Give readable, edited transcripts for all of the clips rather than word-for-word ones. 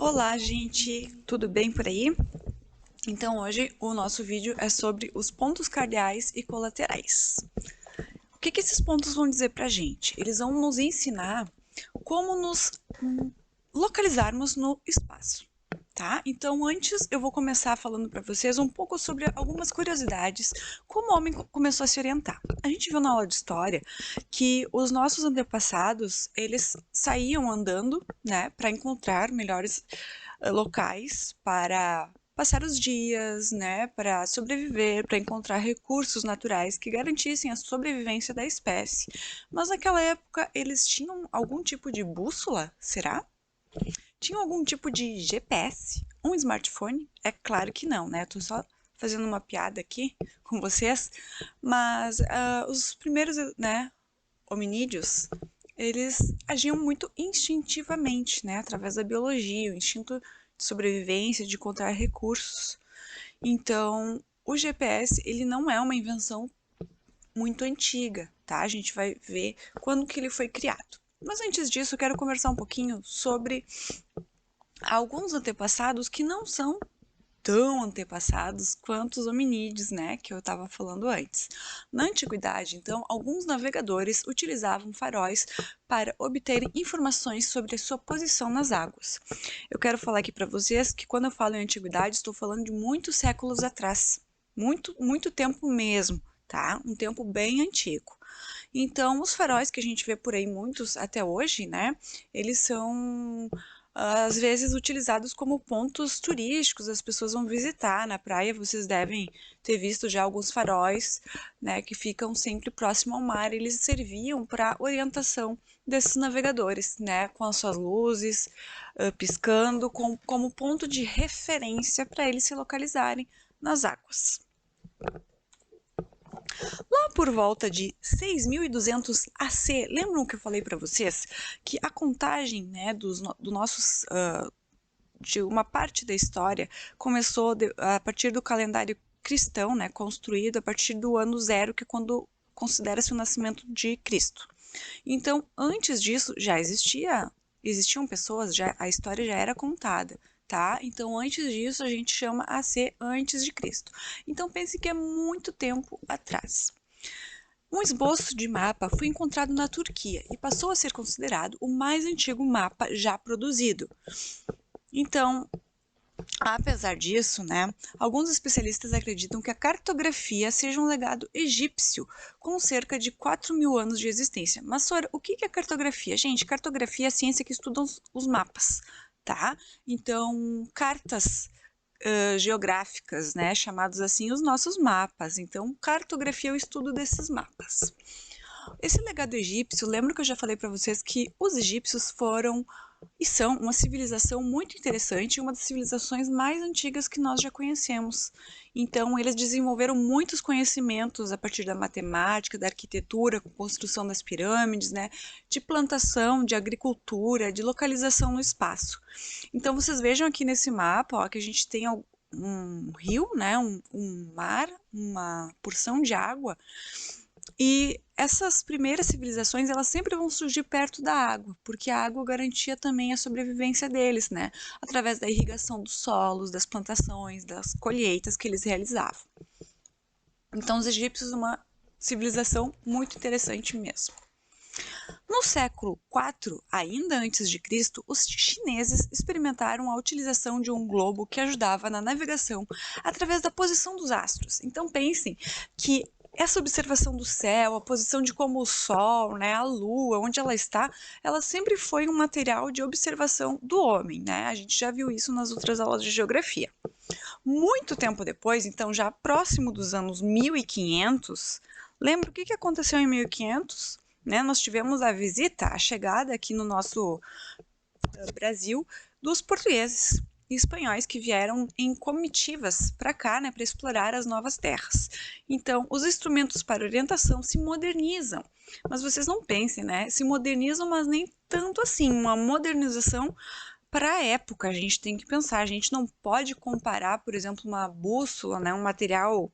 Olá, gente! Tudo bem por aí? Então, hoje o nosso vídeo é sobre os pontos cardeais e colaterais. O que esses pontos vão dizer pra gente? Eles vão nos ensinar como nos localizarmos no espaço, tá? Então, antes eu vou começar falando para vocês um pouco sobre algumas curiosidades, como o homem começou a se orientar. A gente viu na aula de história que os nossos antepassados, eles saíam andando, né, para encontrar melhores locais para passar os dias, né, para sobreviver, para encontrar recursos naturais que garantissem a sobrevivência da espécie. Mas naquela época eles tinham algum tipo de bússola, será? Tinham algum tipo de GPS? Um smartphone? É claro que não, né? Tô só fazendo uma piada aqui com vocês, mas os primeiros, né, hominídeos, eles agiam muito instintivamente, né, através da biologia, o instinto de sobrevivência, de encontrar recursos. Então, o GPS, ele não é uma invenção muito antiga, tá? A gente vai ver quando que ele foi criado. Mas antes disso, eu quero conversar um pouquinho sobre alguns antepassados que não são tão antepassados quanto os hominídeos, né, que eu estava falando antes. Na antiguidade, então, alguns navegadores utilizavam faróis para obterem informações sobre a sua posição nas águas. Eu quero falar aqui para vocês que quando eu falo em antiguidade, estou falando de muitos séculos atrás, muito tempo mesmo, tá? Um tempo bem antigo. Então, os faróis que a gente vê por aí, muitos até hoje, né, eles são às vezes utilizados como pontos turísticos, as pessoas vão visitar na praia, vocês devem ter visto já alguns faróis, né, que ficam sempre próximo ao mar, eles serviam para orientação desses navegadores, né, com as suas luzes, piscando, como ponto de referência para eles se localizarem nas águas. Lá por volta de 6.200 AC, lembram que eu falei para vocês que a contagem, né, do nossos de uma parte da história começou a partir do calendário cristão, né, construído a partir do ano zero, que é quando considera-se o nascimento de Cristo. Então, antes disso já existiam pessoas, já a história já era contada, tá? Então, antes disso a gente chama a ser antes de Cristo. Então, pense que é muito tempo atrás. Um esboço de mapa foi encontrado na Turquia e passou a ser considerado o mais antigo mapa já produzido. Então, apesar disso, né, alguns especialistas acreditam que a cartografia seja um legado egípcio com cerca de 4.000 anos de existência. Mas, Sora, o que é cartografia? Gente, cartografia é a ciência que estuda os mapas, tá? Então, cartas geográficas, né, chamados assim os nossos mapas. Então, cartografia é o estudo desses mapas. Esse legado egípcio, lembro que eu já falei para vocês que os egípcios foram e são uma civilização muito interessante, uma das civilizações mais antigas que nós já conhecemos. Então, eles desenvolveram muitos conhecimentos a partir da matemática, da arquitetura, construção das pirâmides, né, de plantação, de agricultura, de localização no espaço. Então, vocês vejam aqui nesse mapa, ó, que a gente tem um rio, né, um mar, uma porção de água, e essas primeiras civilizações, elas sempre vão surgir perto da água, porque a água garantia também a sobrevivência deles, né? Através da irrigação dos solos, das plantações, das colheitas que eles realizavam. Então, os egípcios, uma civilização muito interessante mesmo. No século IV, ainda antes de Cristo, os chineses experimentaram a utilização de um globo que ajudava na navegação através da posição dos astros. Então pensem que essa observação do céu, a posição de como o Sol, né, a Lua, onde ela está, ela sempre foi um material de observação do homem, né? A gente já viu isso nas outras aulas de geografia. Muito tempo depois, então já próximo dos anos 1500, lembra o que aconteceu em 1500? Né, nós tivemos a visita, a chegada aqui no nosso Brasil dos portugueses e espanhóis que vieram em comitivas para cá, né, para explorar as novas terras. Então, os instrumentos para orientação se modernizam, mas vocês não pensem, né, se modernizam, mas nem tanto assim, uma modernização para a época. A gente tem que pensar, a gente não pode comparar, por exemplo, uma bússola, né, um material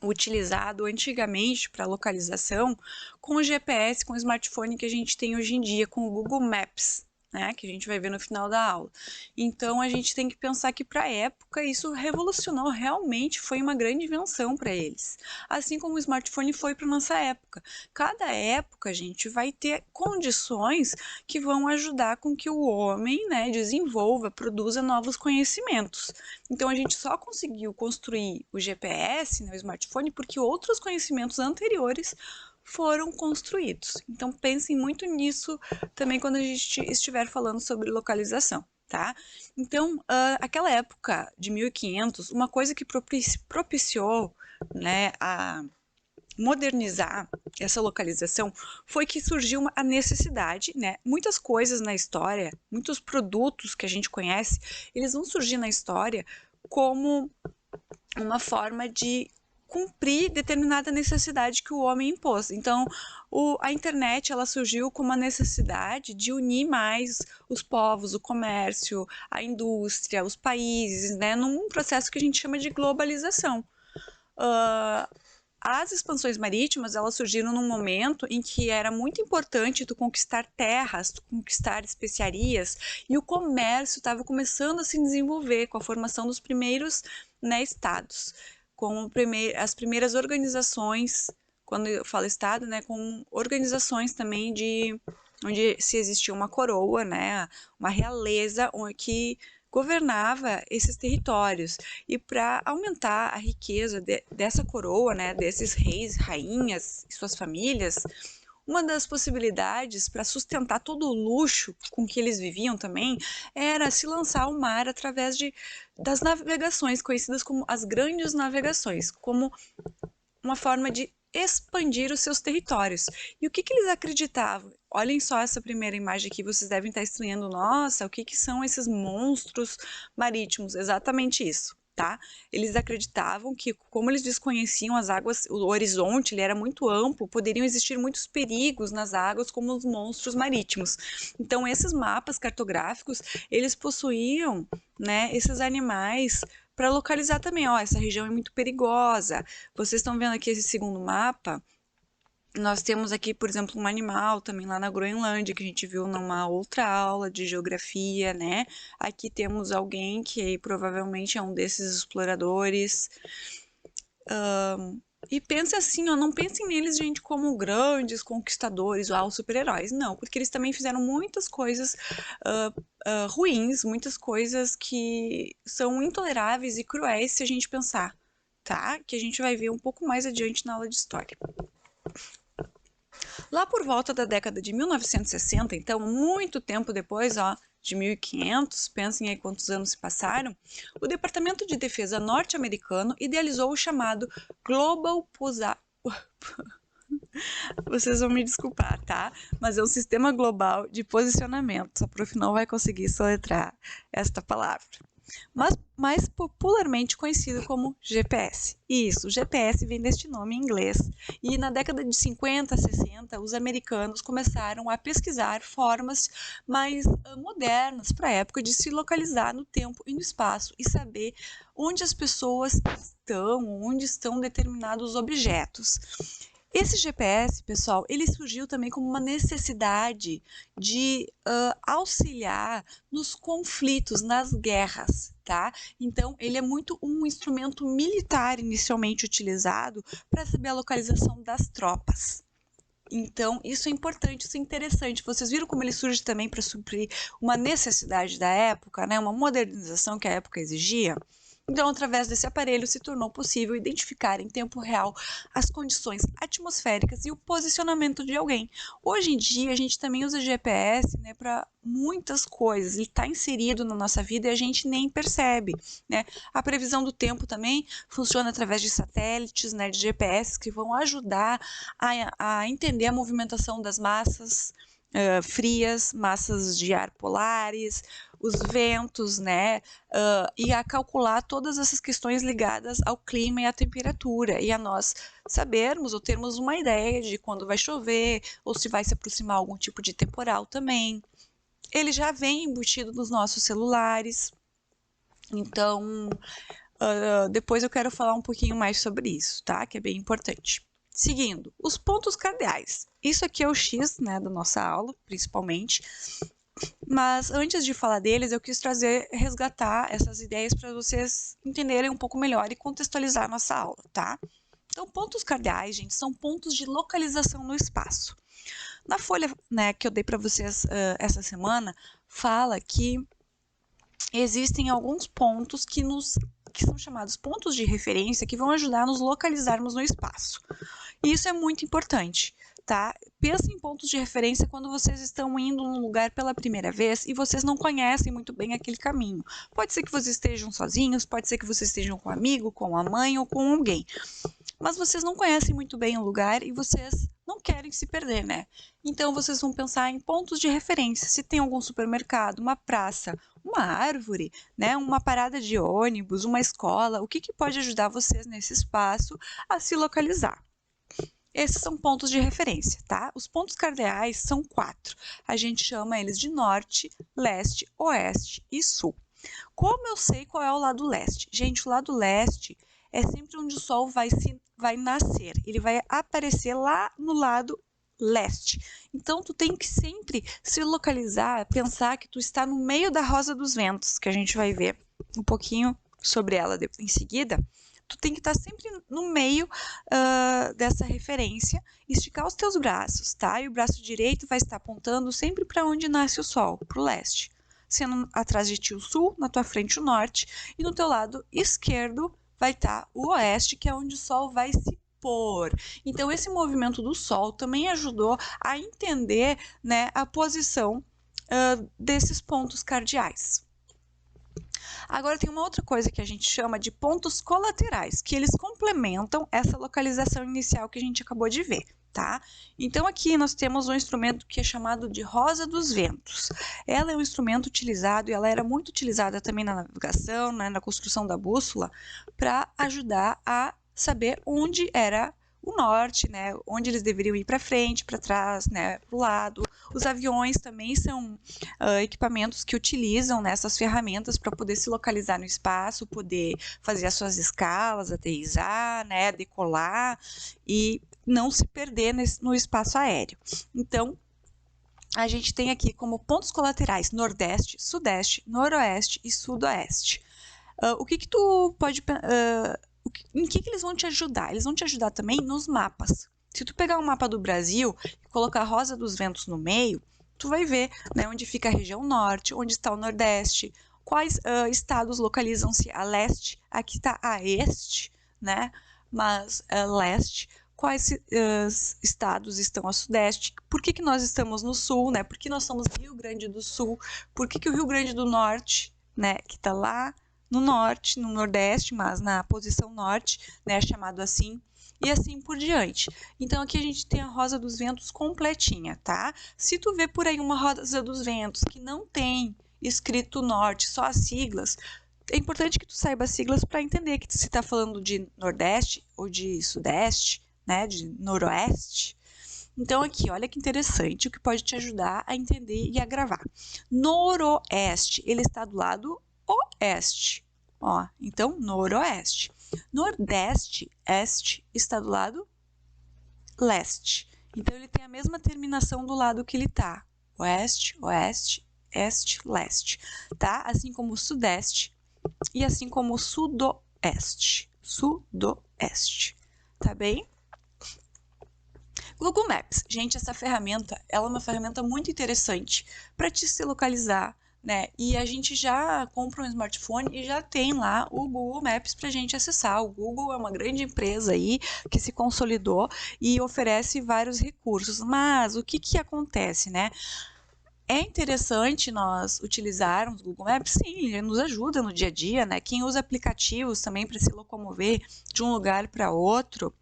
utilizado antigamente para localização com o GPS, com o smartphone que a gente tem hoje em dia, com o Google Maps. né, que a gente vai ver no final da aula. Então a gente tem que pensar que para a época isso revolucionou, realmente foi uma grande invenção para eles. Assim como o smartphone foi para nossa época. Cada época, a gente vai ter condições que vão ajudar com que o homem, né, desenvolva, produza novos conhecimentos. Então a gente só conseguiu construir o GPS, né, o smartphone, porque outros conhecimentos anteriores foram construídos. Então pensem muito nisso também quando a gente estiver falando sobre localização, tá? Então, aquela época de 1500, uma coisa que propiciou, né, a modernizar essa localização foi que surgiu a necessidade, né? Muitas coisas na história, muitos produtos que a gente conhece, eles vão surgir na história como uma forma de cumprir determinada necessidade que o homem impôs. Então, a internet ela surgiu com uma necessidade de unir mais os povos, o comércio, a indústria, os países, né, num processo que a gente chama de globalização. As expansões marítimas, elas surgiram num momento em que era muito importante tu conquistar terras, tu conquistar especiarias, e o comércio estava começando a se desenvolver com a formação dos primeiros, né, estados, com as primeiras organizações, quando eu falo estado, né, com organizações também de onde se existia uma coroa, né, uma realeza que governava esses territórios. E para aumentar a riqueza dessa coroa, né, desses reis, rainhas e suas famílias, uma das possibilidades para sustentar todo o luxo com que eles viviam também era se lançar ao mar através das navegações, conhecidas como as grandes navegações, como uma forma de expandir os seus territórios. E o que eles acreditavam? Olhem só essa primeira imagem aqui, vocês devem estar estranhando, nossa, o que são esses monstros marítimos? Exatamente isso, tá? Eles acreditavam que, como eles desconheciam as águas, o horizonte ele era muito amplo, poderiam existir muitos perigos nas águas, como os monstros marítimos. Então, esses mapas cartográficos, eles possuíam, né, esses animais para localizar também, ó, essa região é muito perigosa. Vocês estão vendo aqui esse segundo mapa? Nós temos aqui, por exemplo, um animal também lá na Groenlândia, que a gente viu numa outra aula de geografia, né? Aqui temos alguém que provavelmente é um desses exploradores. E pense assim, ó, não pensem neles, gente, como grandes conquistadores ou super-heróis. Não, porque eles também fizeram muitas coisas ruins, muitas coisas que são intoleráveis e cruéis se a gente pensar, tá? Que a gente vai ver um pouco mais adiante na aula de história. Lá por volta da década de 1960, então, muito tempo depois, ó, de 1500, pensem aí quantos anos se passaram, o Departamento de Defesa norte-americano idealizou o chamado Global Vocês vão me desculpar, tá? Mas é um sistema global de posicionamento. A prof não vai conseguir soletrar esta palavra. Mas mais popularmente conhecido como GPS. Isso, GPS vem deste nome em inglês. E na década de 50, 60, os americanos começaram a pesquisar formas mais modernas para a época de se localizar no tempo e no espaço e saber onde as pessoas estão, onde estão determinados objetos. Esse GPS, pessoal, ele surgiu também como uma necessidade de auxiliar nos conflitos, nas guerras, tá? Então, ele é muito um instrumento militar inicialmente utilizado para saber a localização das tropas. Então, isso é importante, isso é interessante. Vocês viram como ele surge também para suprir uma necessidade da época, né? Uma modernização que a época exigia? Então, através desse aparelho, se tornou possível identificar em tempo real as condições atmosféricas e o posicionamento de alguém. Hoje em dia, a gente também usa GPS, né, para muitas coisas. Ele está inserido na nossa vida e a gente nem percebe, né? A previsão do tempo também funciona através de satélites, né, de GPS, que vão ajudar a entender a movimentação das massas frias, massas de ar polares, os ventos, né, e a calcular todas essas questões ligadas ao clima e à temperatura, e a nós sabermos ou termos uma ideia de quando vai chover, ou se vai se aproximar algum tipo de temporal também. Ele já vem embutido nos nossos celulares, então depois eu quero falar um pouquinho mais sobre isso, tá? Que é bem importante. Seguindo, os pontos cardeais. Isso aqui é o X, né, da nossa aula, principalmente. Mas antes de falar deles, eu quis resgatar essas ideias para vocês entenderem um pouco melhor e contextualizar a nossa aula, tá? Então, pontos cardeais, gente, são pontos de localização no espaço. Na folha, né, que eu dei para vocês essa semana, fala que existem alguns pontos que são chamados pontos de referência que vão ajudar a nos localizarmos no espaço. E isso é muito importante, tá? Pensa em pontos de referência quando vocês estão indo num lugar pela primeira vez e vocês não conhecem muito bem aquele caminho. Pode ser que vocês estejam sozinhos, pode ser que vocês estejam com um amigo, com a mãe ou com alguém. Mas vocês não conhecem muito bem o lugar e vocês não querem se perder, né? Então vocês vão pensar em pontos de referência. Se tem algum supermercado, uma praça, uma árvore, né? Uma parada de ônibus, uma escola, o que pode ajudar vocês nesse espaço a se localizar? Esses são pontos de referência, tá? Os pontos cardeais são 4. A gente chama eles de norte, leste, oeste e sul. Como eu sei qual é o lado leste? Gente, o lado leste é sempre onde o sol vai nascer. Ele vai aparecer lá no lado leste. Então, tu tem que sempre se localizar, pensar que tu está no meio da rosa dos ventos, que a gente vai ver um pouquinho sobre ela em seguida. Tu tem que estar sempre no meio dessa referência, esticar os teus braços, tá? E o braço direito vai estar apontando sempre para onde nasce o sol, para o leste. Sendo atrás de ti o sul, na tua frente o norte, e no teu lado esquerdo vai estar o oeste, que é onde o sol vai se pôr. Então, esse movimento do sol também ajudou a entender, né, a posição desses pontos cardeais. Agora tem uma outra coisa que a gente chama de pontos colaterais, que eles complementam essa localização inicial que a gente acabou de ver, tá? Então aqui nós temos um instrumento que é chamado de rosa dos ventos. Ela é um instrumento utilizado e ela era muito utilizada também na navegação, né, na construção da bússola, para ajudar a saber onde era o norte, né, onde eles deveriam ir para frente, para trás, né, para o lado. Os aviões também são equipamentos que utilizam, né, essas ferramentas para poder se localizar no espaço, poder fazer as suas escalas, aterrissar, né, decolar e não se perder no espaço aéreo. Então, a gente tem aqui como pontos colaterais nordeste, sudeste, noroeste e sudoeste. O que tu pode... em que eles vão te ajudar? Eles vão te ajudar também nos mapas. Se tu pegar um mapa do Brasil e colocar a rosa dos ventos no meio, tu vai ver, né, onde fica a região norte, onde está o nordeste, quais estados localizam-se a leste, aqui está a este, né, mas leste, quais estados estão a sudeste, por que nós estamos no sul, né, por que nós somos Rio Grande do Sul, por que o Rio Grande do Norte, né, que está lá no norte, no nordeste, mas na posição norte, né, chamado assim, e assim por diante. Então, aqui a gente tem a rosa dos ventos completinha, tá? Se tu vê por aí uma rosa dos ventos que não tem escrito norte, só as siglas, é importante que tu saiba as siglas para entender que se está falando de nordeste ou de sudeste, né, de noroeste. Então, aqui, olha que interessante, o que pode te ajudar a entender e a gravar. Noroeste, ele está do lado oeste. Ó, então, noroeste. Nordeste, este, está do lado leste. Então, ele tem a mesma terminação do lado que ele está. Oeste, oeste, este, leste. Tá? Assim como o sudeste e assim como o sudoeste. Sudoeste. Tá bem? Google Maps. Gente, essa ferramenta, ela é uma ferramenta muito interessante para te se localizar, né? E a gente já compra um smartphone e já tem lá o Google Maps para a gente acessar. O Google é uma grande empresa aí que se consolidou e oferece vários recursos. Mas o que acontece, né? É interessante nós utilizarmos o Google Maps? Sim, ele nos ajuda no dia a dia, né? Quem usa aplicativos também para se locomover de um lugar para outro,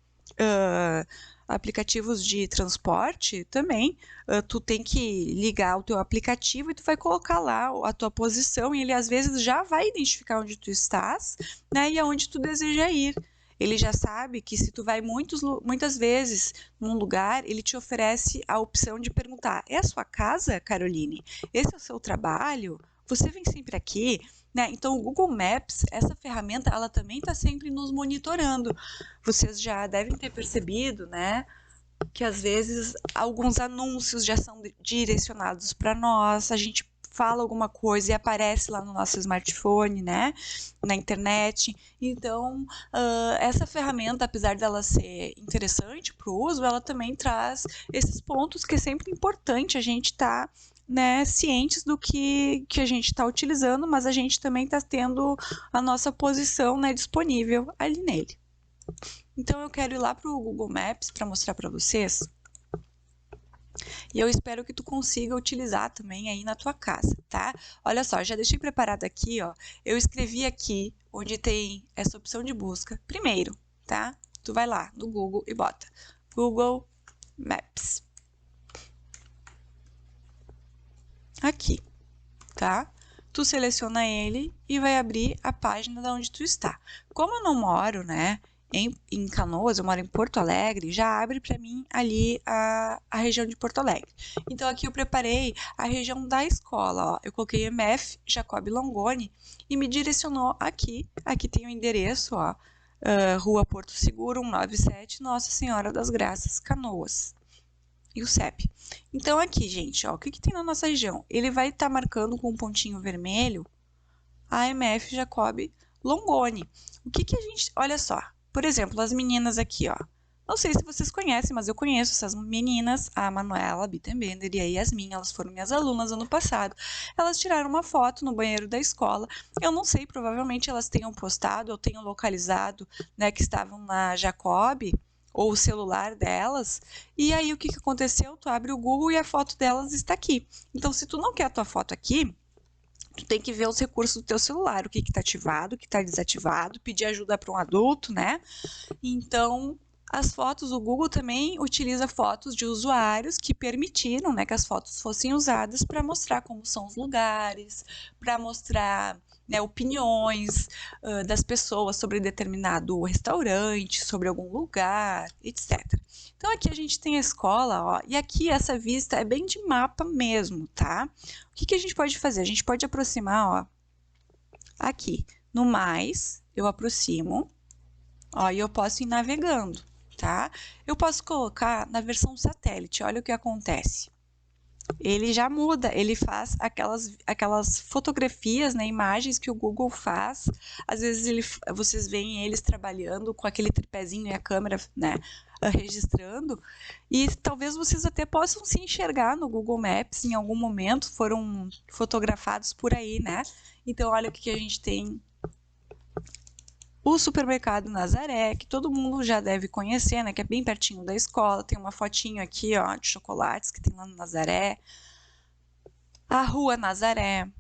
aplicativos de transporte também, tu tem que ligar o teu aplicativo e tu vai colocar lá a tua posição e ele às vezes já vai identificar onde tu estás, né, e aonde tu deseja ir. Ele já sabe que se tu vai muitas vezes num lugar, ele te oferece a opção de perguntar: é a sua casa, Caroline? Esse é o seu trabalho? Você vem sempre aqui? Né? Então, o Google Maps, essa ferramenta, ela também está sempre nos monitorando. Vocês já devem ter percebido, né? que às vezes alguns anúncios já são direcionados para nós, a gente fala alguma coisa e aparece lá no nosso smartphone, né, na internet. Então, essa ferramenta, apesar dela ser interessante para o uso, ela também traz esses pontos que é sempre importante a gente estar né, cientes do que a gente está utilizando, mas a gente também está tendo a nossa posição né, disponível ali nele. Então eu quero ir lá para o Google Maps para mostrar para vocês. E eu espero que tu consiga utilizar também aí na tua casa, tá? Olha só, já deixei preparado aqui, ó. Eu escrevi aqui onde tem essa opção de busca. Primeiro, tá? Tu vai lá no Google e bota Google Maps. Aqui, tá? Tu seleciona ele e vai abrir a página da onde tu está. Como eu não moro, né, em Canoas, eu moro em Porto Alegre, já abre para mim ali a região de Porto Alegre. Então aqui eu preparei a região da escola, ó. Eu coloquei MF Jacob Longoni e me direcionou aqui. Aqui tem o endereço, ó, Rua Porto Seguro 197, Nossa Senhora das Graças, Canoas. E o CEP. Então aqui, gente, ó, o que tem na nossa região? Ele vai estar marcando com um pontinho vermelho a MF Jacob Longoni. O que a gente... Olha só, por exemplo, as meninas aqui, ó. Não sei se vocês conhecem, mas eu conheço essas meninas, a Manuela Bittenbender e a Yasmin, elas foram minhas alunas ano passado. Elas tiraram uma foto no banheiro da escola. Eu não sei, provavelmente elas tenham postado, eu tenho localizado, né, que estavam na Jacob, ou o celular delas, e aí o que aconteceu? Tu abre o Google e a foto delas está aqui. Então, se tu não quer a tua foto aqui, tu tem que ver os recursos do teu celular, o que está ativado, o que está desativado, pedir ajuda para um adulto, né? Então, as fotos, o Google também utiliza fotos de usuários que permitiram, né, que as fotos fossem usadas para mostrar como são os lugares, para mostrar né, opiniões das pessoas sobre determinado restaurante, sobre algum lugar, etc. Então aqui a gente tem a escola, ó, e aqui essa vista é bem de mapa mesmo, tá? O que a gente pode fazer? A gente pode aproximar, ó, aqui no mais, eu aproximo, ó, e eu posso ir navegando, tá? Eu posso colocar na versão satélite, olha o que acontece. Ele já muda, ele faz aquelas fotografias, né, imagens que o Google faz. Às vezes vocês veem eles trabalhando com aquele tripézinho e a câmera, né, registrando. E talvez vocês até possam se enxergar no Google Maps em algum momento, foram fotografados por aí, né? Então, olha o que a gente tem. O supermercado Nazaré, que todo mundo já deve conhecer, né? Que é bem pertinho da escola. Tem uma fotinho aqui, ó, de chocolates que tem lá no Nazaré. A Rua Nazaré.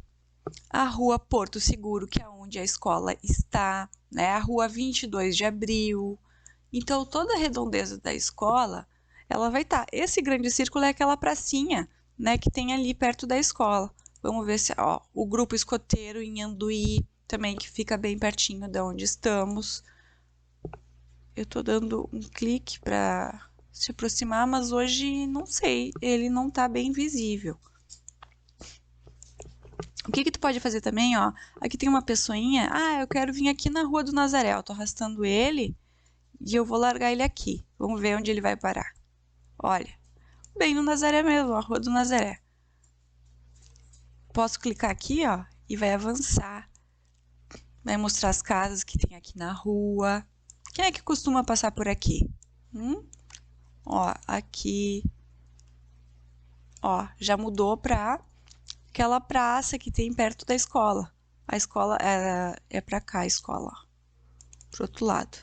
A Rua Porto Seguro, que é onde a escola está, né? A Rua 22 de Abril. Então, toda a redondeza da escola, ela vai estar. Esse grande círculo é aquela pracinha, né? Que tem ali perto da escola. Vamos ver se, ó, o grupo escoteiro em Anduí, também que fica bem pertinho de onde estamos. Eu tô dando um clique para se aproximar, mas hoje não sei, ele não tá bem visível. O que tu pode fazer também, ó? Aqui tem uma pessoinha. Ah, eu quero vir aqui na Rua do Nazaré. Eu tô arrastando ele e eu vou largar ele aqui. Vamos ver onde ele vai parar. Olha, bem no Nazaré mesmo, a Rua do Nazaré. Posso clicar aqui, ó, e vai avançar. Vai mostrar as casas que tem aqui na rua. Quem é que costuma passar por aqui? Ó, aqui. Ó, já mudou para aquela praça que tem perto da escola. A escola é para cá, a escola. Ó, pro outro lado.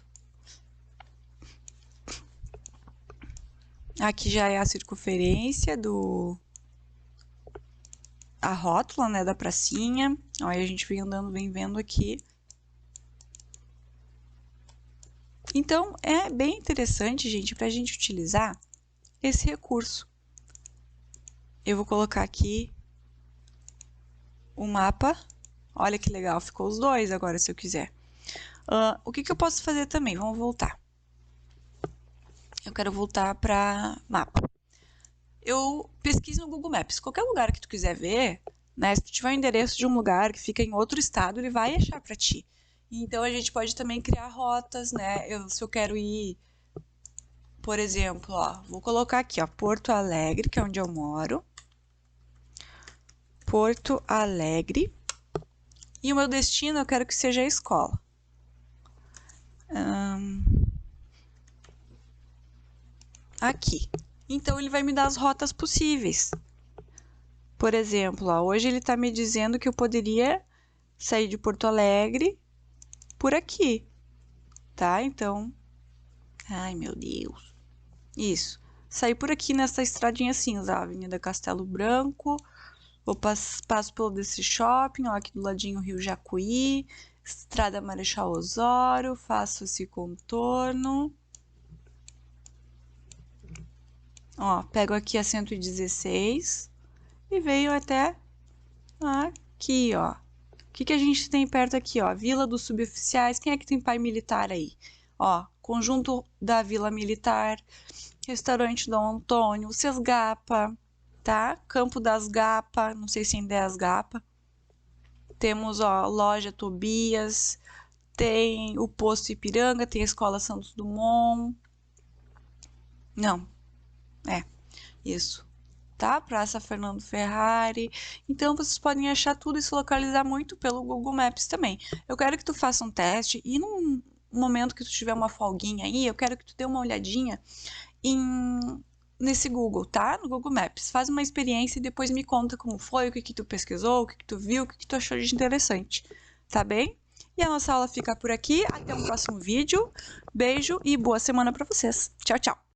Aqui já é a circunferência a rótula, né, da pracinha. Ó, aí a gente vem andando, vem vendo aqui. Então, é bem interessante, gente, para a gente utilizar esse recurso. Eu vou colocar aqui o mapa. Olha que legal, ficou os dois agora, se eu quiser. O que eu posso fazer também? Vamos voltar. Eu quero voltar para mapa. Eu pesquiso no Google Maps. Qualquer lugar que tu quiser ver, né, se tu tiver o endereço de um lugar que fica em outro estado, ele vai achar para ti. Então, a gente pode também criar rotas, né? Se eu quero ir, por exemplo, ó, vou colocar aqui, ó, Porto Alegre, que é onde eu moro. Porto Alegre. E o meu destino eu quero que seja a escola. Aqui. Então, ele vai me dar as rotas possíveis. Por exemplo, ó, hoje ele está me dizendo que eu poderia sair de Porto Alegre por aqui, tá? Então, ai meu Deus. Isso. Sair por aqui nessa estradinha cinza, Avenida Castelo Branco. Passo pelo desse shopping, ó, aqui do ladinho Rio Jacuí. Estrada Marechal Osório. Faço esse contorno. Ó, pego aqui a 116 e venho até aqui, ó. O que a gente tem perto aqui, ó? Vila dos Suboficiais. Quem é que tem pai militar aí? Ó, Conjunto da Vila Militar, Restaurante Dom Antônio, Sesgapa, tá? Campo das Gapa, não sei se ainda é as Gapa. Temos, ó, Loja Tobias, tem o Posto Ipiranga, tem a Escola Santos Dumont. Não, isso. Tá? Praça Fernando Ferrari. Então, vocês podem achar tudo e se localizar muito pelo Google Maps também. Eu quero que tu faça um teste e num momento que tu tiver uma folguinha aí, eu quero que tu dê uma olhadinha nesse Google, tá? No Google Maps. Faz uma experiência e depois me conta como foi, o que tu pesquisou, o que tu viu, o que tu achou de interessante. Tá bem? E a nossa aula fica por aqui. Até um próximo vídeo. Beijo e boa semana para vocês. Tchau, tchau!